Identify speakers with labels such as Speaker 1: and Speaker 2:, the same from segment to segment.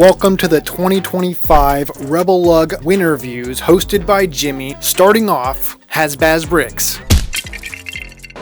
Speaker 1: welcome to the 2025 RebelLUG Winnerviews hosted by Jimmy. Starting off, Hasbbrick.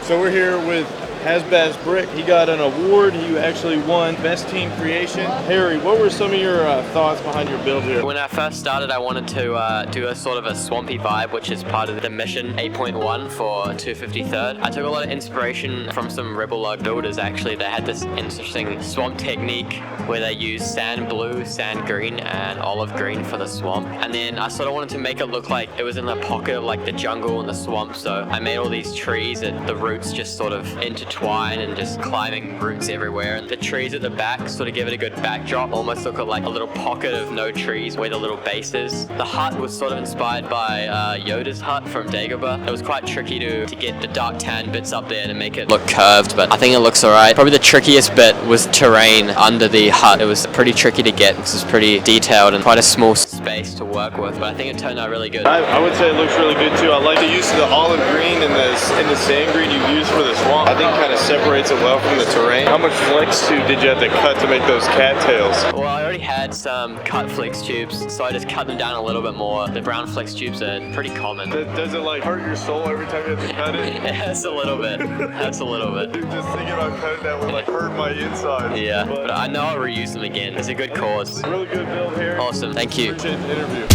Speaker 2: So we're here with Hasbbrick. He got an award. He actually won Best Team Creation. Harry, what were some of your thoughts behind your build here?
Speaker 3: When I first started, I wanted to do a sort of a swampy vibe, which is part of the mission 8.1 for 253rd. I took a lot of inspiration from some RebelLUG builders actually. They had this interesting swamp technique where they use sand blue, sand green, and olive green for the swamp. And then I sort of wanted to make it look like it was in the pocket of like the jungle and the swamp. So I made all these trees and the roots just sort of intertwine and just climbing roots everywhere. And the trees at the back sort of give it a good backdrop, almost look like a little pocket of no trees where the little base is. The hut was sort of inspired by Yoda's hut from Dagobah. It was quite tricky to get the dark tan bits up there to make it look curved, but I think it looks alright. Probably the trickiest bit was terrain under the hut. It was pretty tricky to get because it's pretty detailed and quite a small space to work with, but I think it turned out really good.
Speaker 2: I would say it looks really good too. I like the use of the olive green and the sand green you used for the swamp. I think kind of separates it well from the terrain. How much flex tube did you have to cut to make those cattails?
Speaker 3: Well, I already had some cut flex tubes, so I just cut them down a little bit more. The brown flex tubes are pretty common.
Speaker 2: Does it like hurt your soul every time you have to cut it?
Speaker 3: That's a little bit. That's a little bit.
Speaker 2: Dude, just thinking about cutting that would like hurt my inside.
Speaker 3: Yeah, but I know I'll reuse them again. It's a good cause.
Speaker 2: Really good build here.
Speaker 3: Awesome, thank you.
Speaker 2: Appreciate the interview.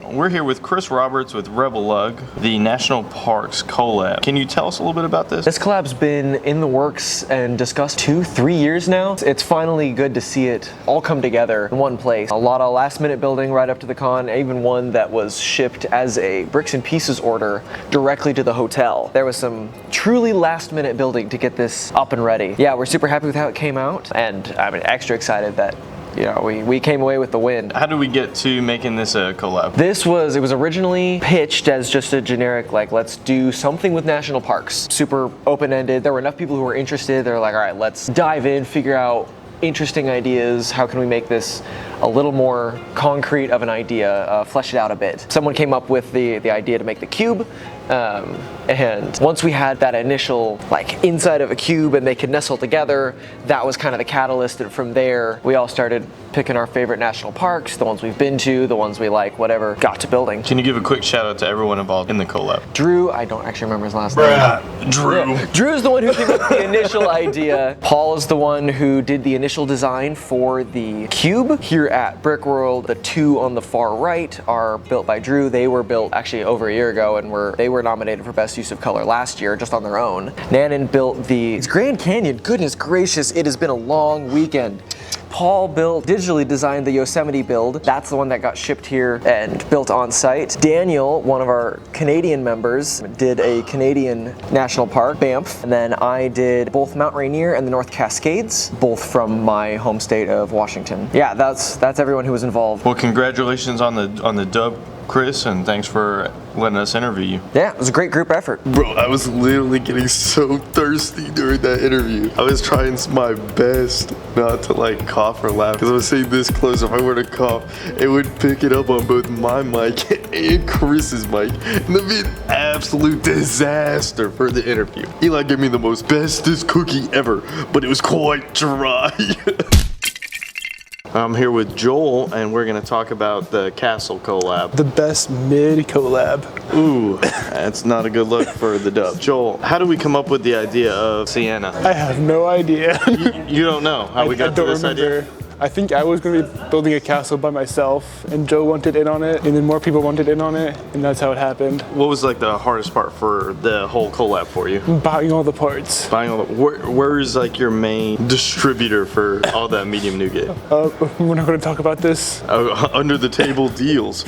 Speaker 2: We're here with Chris Roberts with RebelLUG, the National Parks Collab. Can you tell us a little bit about this?
Speaker 4: This collab's been in the works and discussed 2-3 years now. It's finally good to see it all come together in one place. A lot of last minute building right up to the con, even one that was shipped as a bricks and pieces order directly to the hotel. There was some truly last minute building to get this up and ready. Yeah, we're super happy with how it came out, and I'm extra excited that we came away with the win.
Speaker 2: How did we get to making this a collab?
Speaker 4: It was originally pitched as just a generic, like, let's do something with national parks. Super open-ended. There were enough people who were interested. They're like, all right, let's dive in, figure out interesting ideas. How can we make this a little more concrete of an idea, flesh it out a bit? Someone came up with the idea to make the cube. And once we had that initial like inside of a cube and they could nestle together, that was kind of the catalyst, and from there we all started picking our favorite national parks, the ones we've been to, the ones we like, whatever, got to building.
Speaker 2: Can you give a quick shout out to everyone involved in the collab?
Speaker 4: Drew, I don't actually remember his last name.
Speaker 2: Drew.
Speaker 4: Yeah. Drew's the one who came up with the initial idea. Paul is the one who did the initial design for the cube. Here at Brickworld, the two on the far right are built by Drew. They were built actually over a year ago, and they were nominated for Best Use of Color last year, just on their own. Nanan built the Grand Canyon. Goodness gracious, it has been a long weekend. Paul digitally designed the Yosemite build. That's the one that got shipped here and built on site. Daniel, one of our Canadian members, did a Canadian national park, Banff. And then I did both Mount Rainier and the North Cascades, both from my home state of Washington. Yeah, that's everyone who was involved.
Speaker 2: Well, congratulations on the dub, Chris, and thanks for letting us interview you.
Speaker 4: Yeah, it was a great group effort.
Speaker 5: Bro, I was literally getting so thirsty during that interview. I was trying my best not to like cough or laugh, because I was saying this close, if I were to cough, it would pick it up on both my mic and Chris's mic, and that'd be an absolute disaster for the interview. Eli gave me the most bestest cookie ever, but it was quite dry.
Speaker 2: I'm here with Joel, and we're going to talk about the Castle collab.
Speaker 6: The best mid collab.
Speaker 2: Ooh, that's not a good look for the dub. Joel, how did we come up with the idea of Sienna?
Speaker 6: I have no idea.
Speaker 2: You don't know how we got to this idea?
Speaker 6: I think I was going to be building a castle by myself, and Joe wanted in on it, and then more people wanted in on it, and that's how it happened.
Speaker 2: What was like the hardest part for the whole collab for you?
Speaker 6: Buying all the parts.
Speaker 2: Buying all the, where is like your main distributor for all that medium nougat?
Speaker 6: We're not going to talk about this.
Speaker 2: Under the table deals.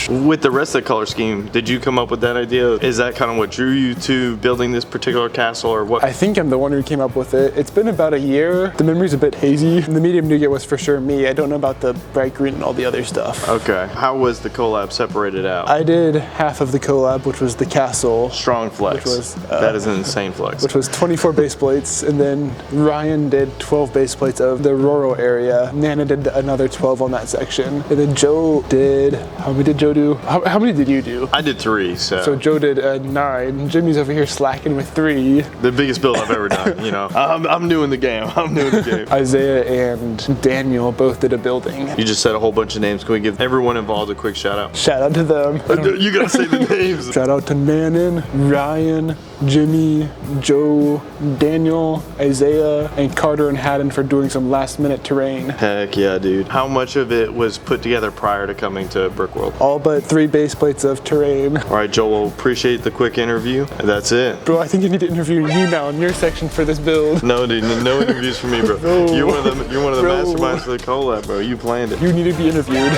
Speaker 2: With the rest of the color scheme, did you come up with that idea? Is that kind of what drew you to building this particular castle, or what?
Speaker 6: I think I'm the one who came up with it. It's been about a year. The memory's a bit hazy. The medium nougat was for sure me. I don't know about the bright green and all the other stuff.
Speaker 2: Okay. How was the collab separated out?
Speaker 6: I did half of the collab, which was the castle.
Speaker 2: Strong flex.
Speaker 6: Which was,
Speaker 2: that is an insane flex.
Speaker 6: Which was 24 base plates, and then Ryan did 12 base plates of the rural area. Nana did another 12 on that section. And then Joe did, how many did Joe do? How many did you do?
Speaker 2: I did 3,
Speaker 6: So Joe did 9. Jimmy's over here slacking with 3.
Speaker 2: the biggest build I've ever done, you know. I'm new in the game. I'm new in the game.
Speaker 6: Isaiah and Daniel both did a building.
Speaker 2: You just said a whole bunch of names. Can we give everyone involved a quick shout out?
Speaker 6: Shout out to them.
Speaker 2: You gotta say the names.
Speaker 6: Shout out to Nanan, Ryan, Jimmy, Joe, Daniel, Isaiah, and Carter and Haddon for doing some last minute terrain.
Speaker 2: Heck yeah, dude. How much of it was put together prior to coming to Brickworld?
Speaker 6: All but 3 base plates of terrain.
Speaker 2: All right, Joel, appreciate the quick interview. That's it.
Speaker 6: Bro, I think you need to interview you now in your section for this build.
Speaker 2: No, dude, no interviews for me, bro.
Speaker 6: Bro.
Speaker 2: You're one of the
Speaker 6: Bro.
Speaker 2: masterminds for the collab, bro. You planned it.
Speaker 6: You need to be interviewed.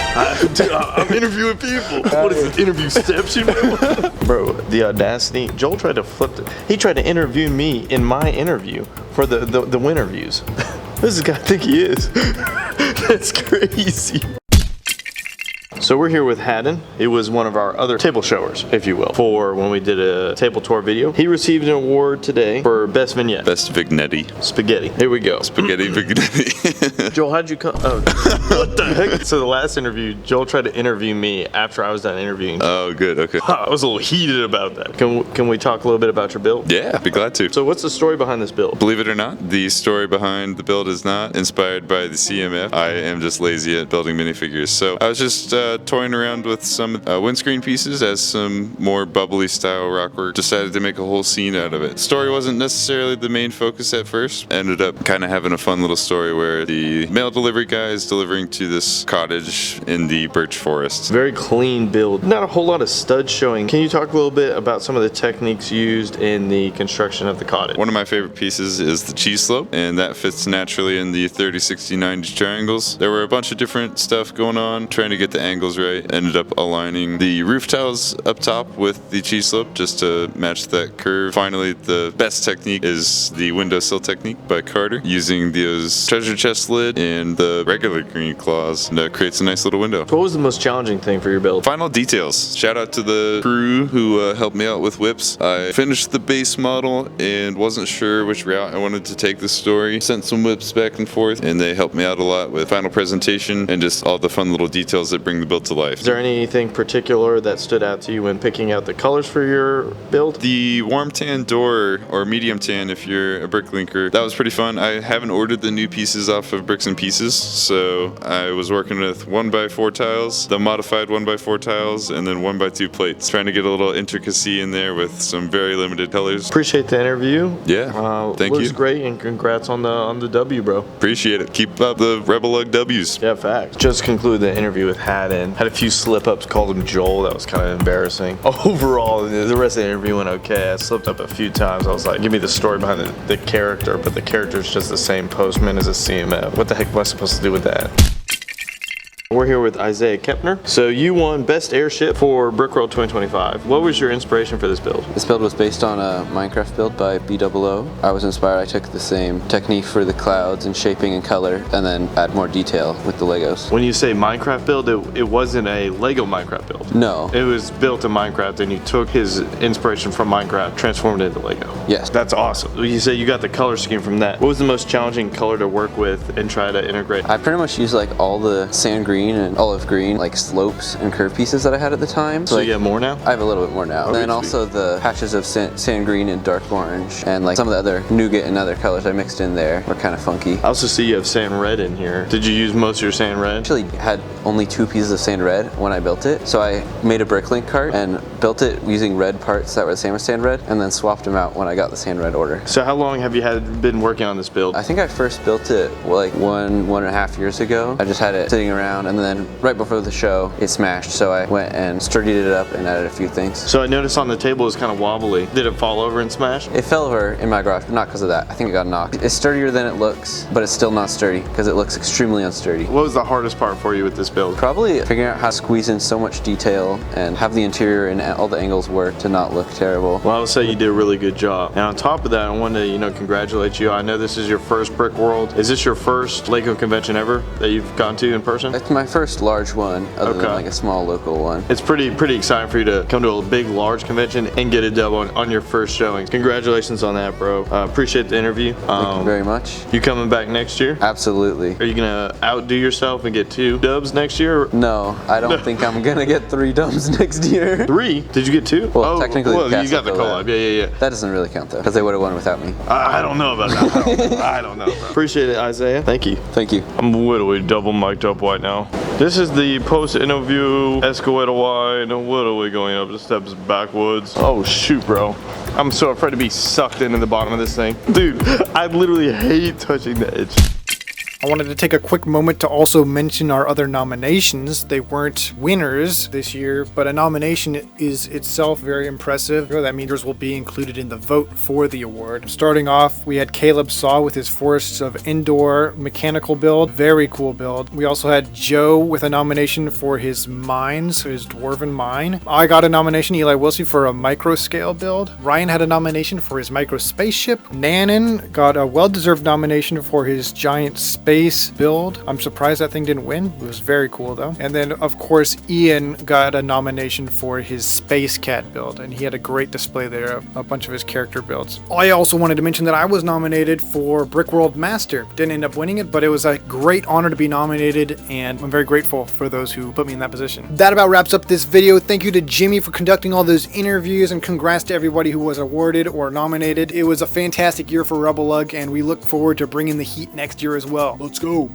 Speaker 2: Dude, I'm interviewing people. What is this, interviewception? Bro, the audacity. Joel tried to flip it. He tried to interview me in my interview for the Winnerviews. This is the guy I think he is. That's crazy. So we're here with Haddon. It was one of our other table showers, if you will, for when we did a table tour video. He received an award today for Best Vignette.
Speaker 7: Best Vignette.
Speaker 2: Spaghetti. Here we go.
Speaker 7: Spaghetti Vignette.
Speaker 2: Joel, how'd you come? Oh, what the heck? So the last interview, Joel tried to interview me after I was done interviewing.
Speaker 7: Oh, good. Okay.
Speaker 2: I was a little heated about that. Can we talk a little bit about your build?
Speaker 7: Yeah, be glad to.
Speaker 2: So what's the story behind this build?
Speaker 7: Believe it or not, the story behind the build is not inspired by the CMF. I am just lazy at building minifigures. So I was just toying around with some windscreen pieces as some more bubbly style rockwork. Decided to make a whole scene out of it. Story wasn't necessarily the main focus at first. Ended up kind of having a fun little story where the mail delivery guy is delivering to this cottage in the birch forest.
Speaker 2: Very clean build. Not a whole lot of studs showing. Can you talk a little bit about some of the techniques used in the construction of the cottage?
Speaker 7: One of my favorite pieces is the cheese slope, and that fits naturally in the 30, 60, 90 triangles. There were a bunch of different stuff going on, trying to get the angles right. Ended up aligning the roof tiles up top with the cheese slope just to match that curve. Finally, the best technique is the windowsill technique by Carter, using those treasure chest lid and the regular green claws, and that creates a nice little window.
Speaker 2: What was the most challenging thing for your build?
Speaker 7: Final details. Shout out to the crew who helped me out with whips. I finished the base model and wasn't sure which route I wanted to take the story. Sent some whips back and forth, and they helped me out a lot with final presentation and just all the fun little details that bring the build to life.
Speaker 2: Is there anything particular that stood out to you when picking out the colors for your build?
Speaker 7: The warm tan door, or medium tan if you're a bricklinker, that was pretty fun. I haven't ordered the new pieces off of Bricks and Pieces, so I was working with 1x4 tiles, the modified 1x4 tiles, and then 1x2 plates, trying to get a little intricacy in there with some very limited colors.
Speaker 2: Appreciate the interview.
Speaker 7: Yeah, thank you.
Speaker 2: Looks great, and congrats on the W, bro.
Speaker 7: Appreciate it. Keep up the RebelLUG W's.
Speaker 2: Yeah, facts. Just concluded the interview with Haddon. Had a few slip-ups, called him Joel. That was kind of embarrassing. Overall, the rest of the interview went okay. I slipped up a few times. I was like, give me the story behind the character, but the character's just the same postman as a CMF. What the heck am I supposed to do with that? We're here with Isaiah Kepner. So you won Best Airship for Brickworld 2025. What was your inspiration for this build?
Speaker 8: This build was based on a Minecraft build by BOO. I was inspired. I took the same technique for the clouds and shaping and color, and then add more detail with the Legos.
Speaker 2: When you say Minecraft build, it wasn't a Lego Minecraft build.
Speaker 8: No.
Speaker 2: It was built in Minecraft, and you took his inspiration from Minecraft, transformed it into Lego.
Speaker 8: Yes.
Speaker 2: That's awesome. You say you got the color scheme from that. What was the most challenging color to work with and try to integrate?
Speaker 8: I pretty much used like all the sand green and olive green, like slopes and curve pieces that I had at the time.
Speaker 2: So
Speaker 8: like,
Speaker 2: you have more now?
Speaker 8: I have a little bit more now. And then also the patches of sand green and dark orange, and like some of the other nougat and other colors I mixed in there were kind of funky.
Speaker 2: I also see you have sand red in here. Did you use most of your sand red?
Speaker 8: I actually had only 2 pieces of sand red when I built it. So I made a Bricklink cart and built it using red parts that were the same as sand red, and then swapped them out when I got the sand red order.
Speaker 2: So how long have you been working on this build?
Speaker 8: I think I first built it like 1.5 years ago. I just had it sitting around, and then right before the show it smashed, so I went and sturdied it up and added a few things.
Speaker 2: So I noticed on the table it's kind of wobbly. Did it fall over and smash?
Speaker 8: It fell over in my garage, but not because of that. I think it got knocked. It's sturdier than it looks, but it's still not sturdy because it looks extremely unsturdy.
Speaker 2: What was the hardest part for you with this build?
Speaker 8: Probably figuring out how to squeeze in so much detail and have the interior and all the angles work to not look terrible.
Speaker 2: Well, I would say you did a really good job. And on top of that, I wanted to, congratulate you. I know this is your first Brickworld. Is this your first Lego convention ever that you've gone to in person?
Speaker 8: It's my my first large one, other than like a small local one.
Speaker 2: It's pretty exciting for you to come to a big, large convention and get a dub on your first showing. Congratulations on that, bro. Appreciate the interview.
Speaker 8: Thank you very much.
Speaker 2: You coming back next year?
Speaker 8: Absolutely.
Speaker 2: Are you gonna outdo yourself and get 2 dubs next year?
Speaker 8: No, I don't think I'm gonna get 3 dubs next year.
Speaker 2: 3? Did you get 2?
Speaker 8: Well, technically,
Speaker 2: well, you got the collab. Yeah.
Speaker 8: That doesn't really count though, because they would have won without me.
Speaker 2: I don't know about that. I don't know. Bro. Appreciate it, Isaiah. Thank you.
Speaker 8: Thank you.
Speaker 2: I'm literally double mic'd up right now. This is the post-interview escalator wide. Literally going up the steps backwards. Oh shoot, bro. I'm so afraid to be sucked into the bottom of this thing. Dude, I literally hate touching the edge.
Speaker 1: I wanted to take a quick moment to also mention our other nominations. They weren't winners this year, but a nomination is itself very impressive. That means yours will be included in the vote for the award. Starting off, we had Caleb Saw with his Forests of Indoor mechanical build. Very cool build. We also had Joe with a nomination for his mines, his dwarven mine. I got a nomination, Eli Wilson, for a micro scale build. Ryan had a nomination for his micro spaceship. Nanan got a well-deserved nomination for his giant space build. I'm surprised that thing didn't win. It was very cool though. And then of course Ian got a nomination for his Space Cat build, and he had a great display there of a bunch of his character builds. I also wanted to mention that I was nominated for Brickworld Master. Didn't end up winning it, but it was a great honor to be nominated, and I'm very grateful for those who put me in that position. That about wraps up this video. Thank you to Jimmy for conducting all those interviews, and congrats to everybody who was awarded or nominated. It was a fantastic year for RebelLUG, and we look forward to bringing the heat next year as well. Let's go.